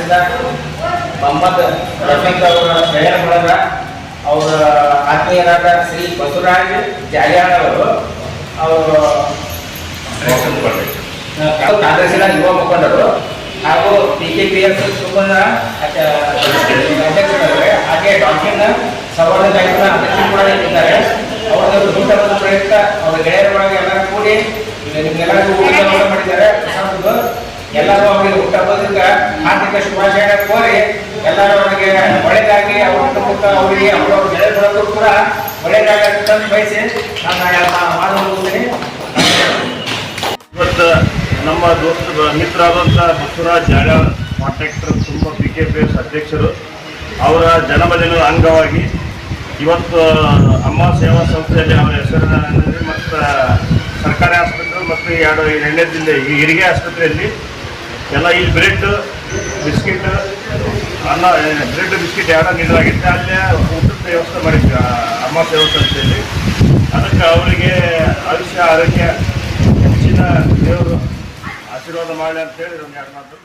ತಾಲೂಕಿನಿಂದ ಮೊಹಮ್ಮದ್ ರಫೀಕ್ ಅವರ ಗೆಳೆಯರ ಬಳಗ ಅವರ ಆತ್ಮೀಯರಾದ ಶ್ರೀ ಬಸವರಾಜ್ ಜಾಲಿಯಾಳ್ ಅವರು ಕಾಂಗ್ರೆಸ್ಸಿನ ಯುವ ಮುಖಂಡರು ಹಾಗೂ PKPS ಸುಮನ ಅಧ್ಯಕ್ಷರಾದರೆ ಹಾಗೆ ಡಾಕ್ಟರ್ ಸವರ್ಣ ಜಾಗೃತ ಅಧ್ಯಕ್ಷರು ಕೂಡ ಇದ್ದಾರೆ. ಅವರದ್ದು ಹುಟ್ಟುಹಬ್ಬದ ಪ್ರಯುಕ್ತ ಅವರ ಗೆಳೆಯರ ಒಳಗೆ ಎಲ್ಲರೂ ಕೂಡಿ ನಿಮ್ಗೆಲ್ಲರಿಗೂ ಊಟ ಮಾಡಿದ್ದಾರೆ. ಎಲ್ಲರೂ ಅವರಿಗೆ ಹುಟ್ಟುಹಬ್ಬದಿಂದ ಹಾರ್ದಿಕ ಶುಭಾಶಯ ಕೋರಿ ಎಲ್ಲರ ಒಳಗೆ ಒಳ್ಳೆಯದಾಗಿ ಅವರ ಕುಟುಂಬಕ್ಕೆ ಅವರಿಗೆ ಅವರ ಗೆಳೆಯರು ಕೂಡ ಒಳ್ಳೆಯದಾಗಂತ ಬಯಸಿ ನಾನು ಮಾಡುವುದಕ್ಕೆ ಇವತ್ತು ನಮ್ಮ ಮಿತ್ರರಾದಂಥ ಬಸವರಾಜ್ ಜಾಲಿಯಾಳ್ ಕಾಂಟ್ರಾಕ್ಟರ್ ತುಂಬ PKPS ಅಧ್ಯಕ್ಷರು ಅವರ ಜನ್ಮದಿನದ ಅಂಗವಾಗಿ ಇವತ್ತು ಅಮ್ಮ ಸೇವಾ ಸಂಸ್ಥೆಯಲ್ಲಿ ಅವರ ಹೆಸರಿನಲ್ಲಿ ಮತ್ತು ಸರ್ಕಾರಿ ಆಸ್ಪತ್ರೆ ಮತ್ತು ಎರಡನೇ ಜಿಲ್ಲೆ ಈ ಹೆರಿಗೆ ಆಸ್ಪತ್ರೆಯಲ್ಲಿ ಎಲ್ಲ ಈ ಬ್ರೆಡ್ ಬಿಸ್ಕಿಟ್ ಬ್ರೆಡ್ ಬಿಸ್ಕಿಟ್ ಎರಡು ನೀಡಲಾಗಿತ್ತು. ಅಲ್ಲೇ ಊಟದ ವ್ಯವಸ್ಥೆ ಮಾಡಿದ್ವಿ ಅಮ್ಮ ಸೇವಾ ಸಂಸ್ಥೆಯಲ್ಲಿ. ಅದಕ್ಕೆ ಅವರಿಗೆ ಆಯುಷ್ಯ ಆರೋಗ್ಯ ಹೆಚ್ಚಿನ ದೇವರು ಆಶೀರ್ವಾದ ಮಾಡಲಿ ಅಂತೇಳಿ ಒಂದು ಎರಡು ಮಾತು